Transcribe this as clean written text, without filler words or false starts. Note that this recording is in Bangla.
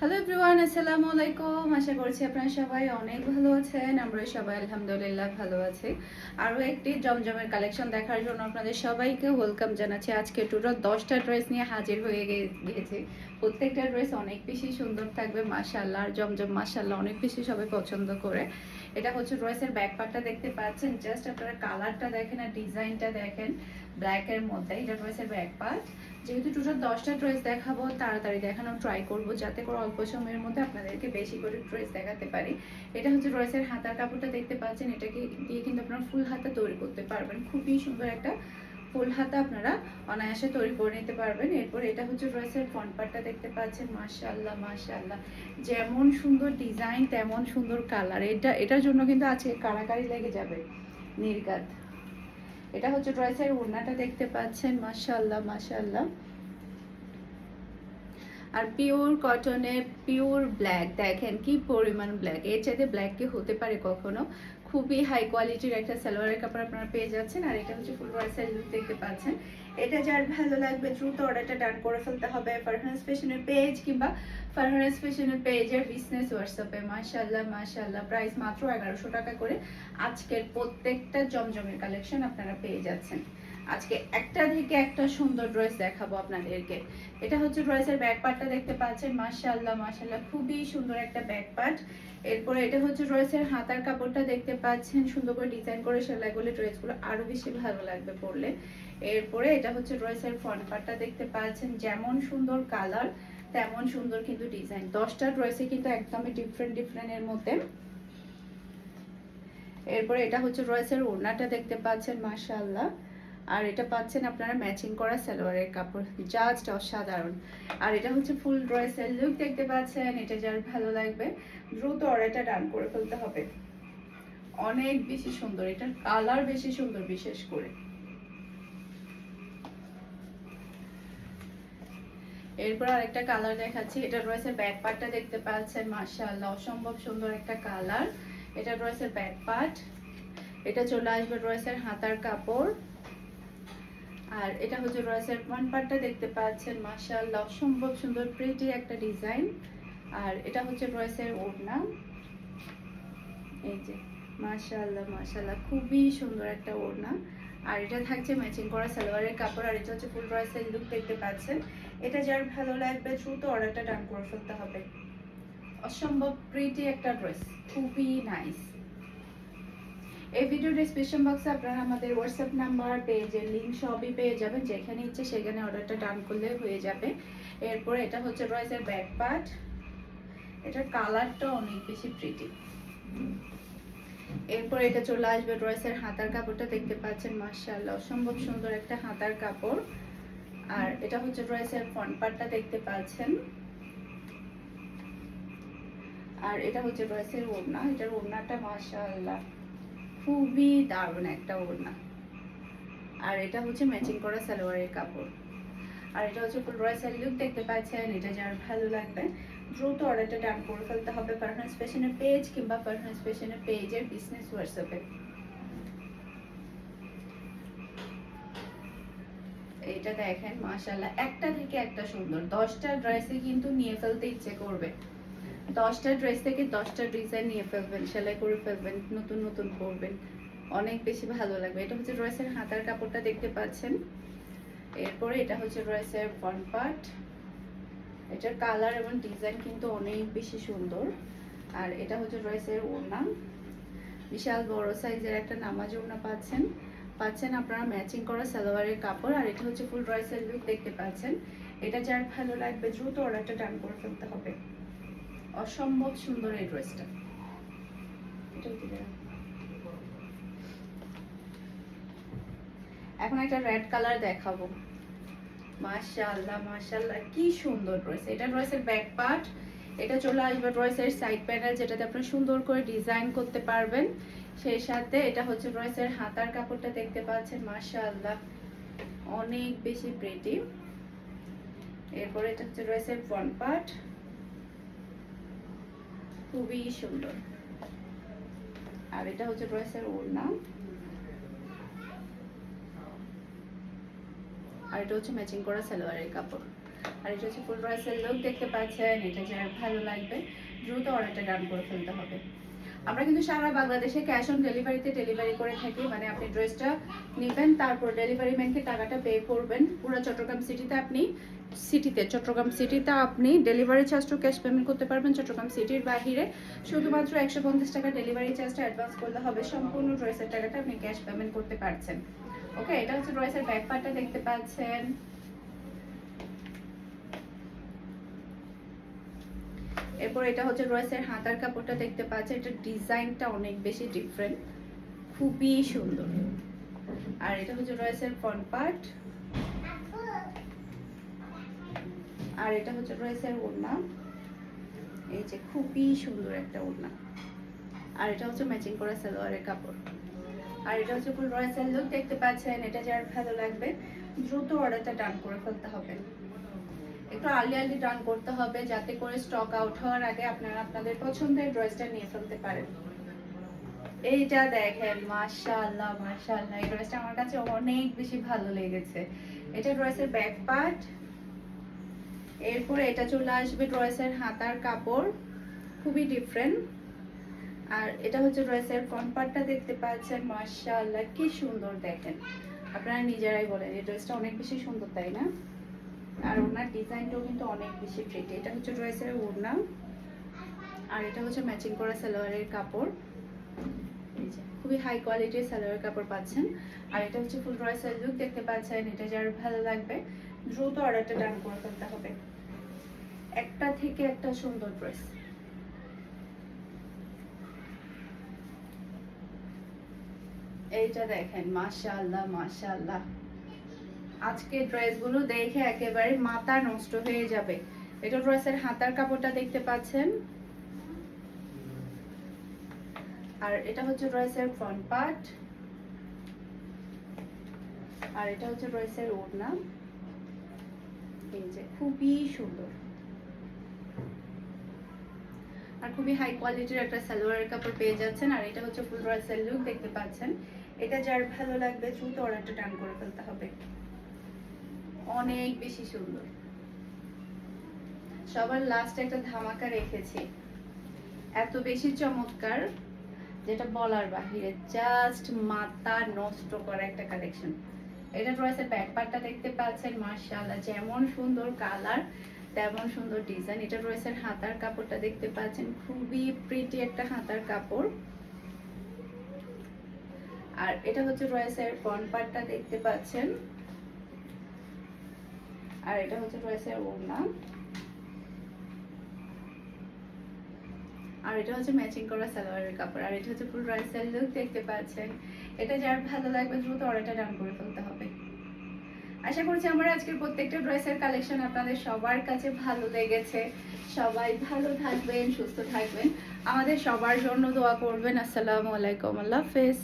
হ্যালো এভরিওয়ান, আসসালামু আলাইকুম। আশা করছি আপনারা সবাই অনেক ভালো আছেন। আমরা সবাই আলহামদুলিল্লাহ ভালো আছি। আরও একটি জমজমের কালেকশন দেখার জন্য আপনাদের সবাইকে ওয়েলকাম জানাচ্ছি। আজকে টোটাল 10টা ড্রেস নিয়ে হাজির হয়ে গিয়েছি। প্রত্যেকটা ড্রেস অনেক বেশি সুন্দর থাকবে মাশাআল্লাহ। আর জমজম মাশাআল্লাহ অনেক বেশি সবাই পছন্দ করে। এটা হচ্ছে ড্রেসের ব্যাক পার্টটা দেখতে পাচ্ছেন। জাস্ট আপনারা কালারটা দেখেন আর ডিজাইনটা দেখেন ব্ল্যাকের মধ্যে। এটা ড্রেসের ব্যাক পার্ট। যেহেতু টোটাল 10টা ড্রেস দেখাবো, তাড়াতাড়ি দেখানোর ট্রাই করবো যাতে করে অল্প সময়ের মধ্যে আপনাদেরকে বেশি করে ড্রেস দেখাতে পারি। এটা হচ্ছে ড্রেসের হাতার কাপড়টা দেখতে পাচ্ছেন। এটাকে দিয়ে কিন্তু আপনারা ফুল হাতা তৈরি করতে পারবেন। খুবই সুন্দর একটা ফুল হাতা আপনারা অনায়াসে তৈরি করে নিতে পারবেন। এরপর এটা হচ্ছে ড্রেসের ফ্রন্ট পার্টটা দেখতে পাচ্ছেন। মাশাআল্লাহ মাশাআল্লাহ, যেমন সুন্দর ডিজাইন তেমন সুন্দর কালার। এটার জন্য কিন্তু আজকে কাড়াকাড়ি লেগে যাবে নির্ঘাত। এটা হচ্ছে ড্রেসের ওড়নাটা দেখতে পাচ্ছেন। মাশাআল্লাহ মাশাআল্লাহ, আর পিওর কটনের পিওর ব্ল্যাক, দেখেন কি পরিমাণ ব্ল্যাক। এর চাইতে ব্ল্যাক কি হতে পারে কখনো। খুবই হাই কোয়ালিটির একটা সালোয়ারের কাপড় আপনারা পেয়ে যাচ্ছেন। আর এটা হচ্ছে ফুল ড্রেসের লুক দেখতে পাচ্ছেন। এটা যার ভালো লাগবে দ্রুত অর্ডারটা ডান করে ফেলতে হবে ফারহানাস ফ্যাশনের পেজ কিংবা ফারহানাস ফ্যাশনের পেজের বিজনেস হোয়াটসঅ্যাপে। মাশাআল্লাহ মাশাআল্লাহ, প্রাইস মাত্র 1100 টাকা করে আজকের প্রত্যেকটা জমজমের কালেকশন আপনারা পেয়ে যাচ্ছেন। আজকে একটা থেকে একটা সুন্দর ড্রেস দেখাবো আপনাদেরকে। এটা হচ্ছে ড্রেসের ব্যাক পার্টটা দেখতে পাচ্ছেন। মাশাআল্লাহ মাশাআল্লাহ, খুবই সুন্দর একটা ব্যাক পার্ট। এরপরে এটা হচ্ছে ড্রেসের হাতার কাপড়টা দেখতে পাচ্ছেন। সুন্দর করে ডিজাইন করে সেলাই করলে ড্রেসগুলো আরো বেশি ভালো লাগবে পরলে। এরপরে এটা হচ্ছে ড্রেসের ফ্রন্ট পার্টটা দেখতে পাচ্ছেন। যেমন সুন্দর কালার তেমন সুন্দর কিন্তু ডিজাইন। 10টা ড্রেসে কিন্তু একদমই ডিফারেন্ট এর মধ্যে। এরপরে এটা হচ্ছে ড্রেসের ওড়নাটা দেখতে পাচ্ছেন। মাশাআল্লাহ, আর এটা পাচ্ছেন আপনারা ম্যাচিং করা সালোয়ারের কাপড়, জাস্ট অসাধারণ। আর এটা হচ্ছে ফুল ড্রেসের লুক দেখতে পাচ্ছেন। এটা যার ভালো লাগবে দ্রুত অর্ডারটা ডান করে ফেলতে হবে। অনেক বেশি সুন্দর, এটার কালার বেশি সুন্দর বিশেষ করে। এরপর আরেকটা কালার দেখাচ্ছি। এটা ড্রেসের ব্যাক পার্টটা দেখতে পাচ্ছেন। মাশাআল্লাহ, অসম্ভব সুন্দর একটা কালার। এটা ড্রেসের ব্যাক পার্ট। এটা চলে আসবে ড্রেসের হাতার কাপড়। আর এটা হচ্ছে ড্রেসের ফ্রন্ট পার্টটা দেখতে পাচ্ছেন। মাশাআল্লাহ, অসম্ভব সুন্দর প্রিটি একটা ডিজাইন। আর এটা হচ্ছে ড্রেসের ওড়না। এই যে মাশাআল্লাহ মাশাআল্লাহ, খুবই সুন্দর একটা ওড়না। আর এটা থাকছে ম্যাচিং করা সালোয়ারের কাপড়। আর এটা হচ্ছে ফুল ড্রেসের লুক দেখতে পাচ্ছেন। এটা যার ভালো লাগবে দ্রুত অর্ডারটা ডান করে ফেলতে হবে। অসম্ভব প্রিটি একটা ড্রেস, খুবই নাইস। এই ভিডিও ডেসক্রিপশন বক্সে আপনারা আমাদের হোয়াটসঅ্যাপ নাম্বার, পেজের লিংক সবই পেয়ে যাবেন। যেখানে ইচ্ছে সেখানে অর্ডারটা ডান করলে হয়ে যাবে। এরপর এটা হচ্ছে ড্রেসের ব্যাক পার্ট। এটার কালারটা অনেক বেশি প্রিটি। এরপর এটা চলে আসবে ড্রেসের হাতার কাপড়টা দেখতে পাচ্ছেন। মাশাআল্লাহ, অসম্ভব সুন্দর একটা হাতার কাপড়। আর এটা হচ্ছে ড্রেসের ফ্রন্ট পার্টটা দেখতে পাচ্ছেন। আর এটা হচ্ছে ড্রেসের ওড়না। এটার ওড়নাটা মাশাআল্লাহ খুবই দারুণ একটা ওড়না। আর এটা হচ্ছে ম্যাচিং করা সালোয়ারের কাপড়। আর এটা হচ্ছে ফুল ড্রেসের লুক দেখতে পাচ্ছেন। এটা যার ভালো লাগবে দ্রুত অর্ডারটা ডান করে ফেলতে হবে ফারহানাস ফ্যাশনের পেজ কিংবা ফারহানাস ফ্যাশনের পেজের বিজনেস হোয়াটসঅ্যাপে। এটা দেখেন মাশাআল্লাহ, একটা থেকে একটা সুন্দর। 10টা ড্রেসে কিন্তু নিয়ে ফেলতে ইচ্ছে করবে। 10টা ড্রেস থেকে 10টা ডিজাইন নিয়ে ফেলবেন, সেলাই করে ফেলবেন, নতুন নতুন করবেন, অনেক বেশি ভালো লাগবে। এটা হচ্ছে ড্রেসের হাতার কাপড়টা দেখতে পাচ্ছেন। এরপরে এটা হচ্ছে ড্রেসের ফ্রন্ট পার্ট। এটার কালার এবং ডিজাইন কিন্তু অনেক বেশি সুন্দর। আর এটা হচ্ছে ড্রেসের ওড়না। বিশাল বড় সাইজের একটা নামাজ ওড়না পাচ্ছেন আপনারা ম্যাচিং করা সালোয়ারের কাপড়। আর এটা হচ্ছে ফুল ড্রেসের লুক দেখতে পাচ্ছেন। এটা যার ভালো লাগবে দ্রুত অর্ডারটা ডান করে ফেলতে হবে। অসম্ভব সুন্দর এই ড্রেসটা। এখন একটা রেড কালার দেখাবো। মাশাআল্লাহ মাশাআল্লাহ, কি সুন্দর ড্রেস। এটা ড্রেসের ব্যাক পার্ট। এটা চলে আসবে ড্রেসের সাইড প্যানেল, যেটাতে আপনি সুন্দর করে ডিজাইন করতে পারবেন। সেই সাথে এটা হচ্ছে ড্রেসের হাতার কাপড়টা দেখতে পাচ্ছেন। মাশাআল্লাহ, অনেক বেশি প্রিটি। এরপর এটা হচ্ছে ড্রেসের ফ্রন্ট পার্ট, খুবই সুন্দর। আর এটা হচ্ছে ড্রেসের ওড়না। আর এটা হচ্ছে ম্যাচিং করা সালোয়ারের কাপড়। আর এটা হচ্ছে ফুল ড্রেসের লুক দেখতে পাচ্ছেন। এটা যার ভালো লাগবে দ্রুত অর্ডারটা ডান করে ফেলতে হবে। আমরা কিন্তু সারা বাংলাদেশে ক্যাশ অন ডেলিভারিতে ডেলিভারি করে থাকি, মানে আপনি ড্রেসটা নেবেন তারপর ডেলিভারি ম্যানকে টাকাটা পে করবেন। পুরো চট্টগ্রাম সিটিতে আপনি ডেলিভারি চার্জটা ক্যাশ পেমেন্ট করতে পারবেন। চট্টগ্রাম সিটির বাহিরে শুধুমাত্র 150 টাকা ডেলিভারি চার্জটা অ্যাডভান্স করলে হবে, সম্পূর্ণ ড্রেসের টাকাটা আপনি ক্যাশ পেমেন্ট করতে পারছেন। ওকে, এটা হচ্ছে ড্রেসের ব্যাক পার্টটা দেখতে পাচ্ছেন। এরপর এটা হচ্ছে ড্রেসের হাতার কাপড়টা দেখতে পাচ্ছেন। এটা ডিজাইনটা অনেক বেশি ডিফারেন্ট, খুবই সুন্দর। আর এটা হচ্ছে ড্রেসের ফ্রন্ট পার্ট, আর এটা হচ্ছে ড্রেসের ওড়না। এই যে খুবই সুন্দর একটা ওড়না। আর এটা হচ্ছে ম্যাচিং করা সালোয়ারের কাপড়। আর এটা হচ্ছে ফুল ড্রেসের লুক দেখতে পাচ্ছেন। এটা যার ভালো লাগবে দ্রুত অর্ডারটা ডান করে ফেলতে হবে। একটু আর্লি ডান করতে হবে যাতে করে স্টক আউট হওয়ার আগে আপনারা আপনাদের পছন্দের ড্রেসটা নিয়ে ফেলতে পারেন। এইটা দেখেন, মাশাআল্লাহ মাশাআল্লাহ, এই ড্রেসটা আমার কাছে অনেক বেশি ভালো লেগেছে। এটা ড্রেসের ব্যাক পার্ট। এরপরে এটা চলে আসবে ড্রেসের হাতার কাপড়, খুবই ডিফারেন্ট। আর এটা হচ্ছে ড্রেসের ফ্রন্ট পার্টটা দেখতে পাচ্ছেন। মাশাআল্লাহ কি সুন্দর, দেখেন আপনারা নিজেরাই বলেন এই ড্রেসটা অনেক বেশি সুন্দর, তাই না? আর ওনার ডিজাইনটাও কিন্তু অনেক বেশি প্রিটি। এটা হচ্ছে ড্রেসের ওড়না, আর এটা হচ্ছে ম্যাচিং করা সালোয়ারের কাপড়। এই যে খুবই হাই কোয়ালিটির সালোয়ারের কাপড় পাচ্ছেন। আর এটা হচ্ছে ফুল ড্রেসের লুক দেখতে পাচ্ছেন। এটা যার ভালো লাগবে দ্রুত অর্ডারটা ডান করে ফেলতে হবে। একটা থেকে একটা সুন্দর ড্রেস। এইটা দেখেন, মাশাআল্লাহ মাশাআল্লাহ, আজকে ড্রেসগুলো দেখে একেবারে মাথা নষ্ট হয়ে যাবে। এটা ড্রেসের হাতার কাপড়টা দেখতে পাচ্ছেন। আর এটা হচ্ছে ড্রেসের ফ্রন্ট পার্ট, আর এটা হচ্ছে ড্রেসের ওড়না। এই যে খুবই সুন্দর, আর খুবই হাই কোয়ালিটির একটা সালোয়ারের কাপড় পেয়ে যাচ্ছেন। আর এটা হচ্ছে ফুল ড্রেসের লুক দেখতে পাচ্ছেন। এটা যার ভালো লাগবে দ্রুত অর্ডারটা ডান করে ফেলতে হবে। অনেক বেশি সুন্দর। সবার লাস্টে একটা ধামাকা রেখেছি, এত বেশি চমৎকার যেটা বলার বাহিরে, জাস্ট মাথা নষ্ট করা একটা কালেকশন। এটা ড্রেসের ব্যাক পার্টটা দেখতে পাচ্ছেন। মাশাআল্লাহ, যেমন সুন্দর কালার তেমন সুন্দর ডিজাইন। এটা ড্রেসের হাতার কাপড়টা দেখতে পাচ্ছেন, খুবই প্রিটি একটা হাতার কাপড়। আর এটা হচ্ছে ড্রেসের ফ্রন্ট পার্টটা দেখতে পাচ্ছেন। আর এটা হচ্ছে ড্রেসের ওড়না, আর এটা হচ্ছে ম্যাচিং করা সালোয়ারের কাপড়। আর এটা হচ্ছে ফুল ড্রেসের লুক দেখতে পাচ্ছেন। এটা যার ভালো লাগবে দ্রুত অর্ডারটা ডান করে ফেলতে হবে। আশা করছি আমার আজকের প্রত্যেকটা ড্রেসের কালেকশন আপনাদের সবার কাছে ভালো লেগেছে। সবাই ভালো থাকবেন, সুস্থ থাকবেন, আমাদের সবার জন্য দোয়া করবেন। আসসালামু আলাইকুম, আল্লাহ হাফেজ।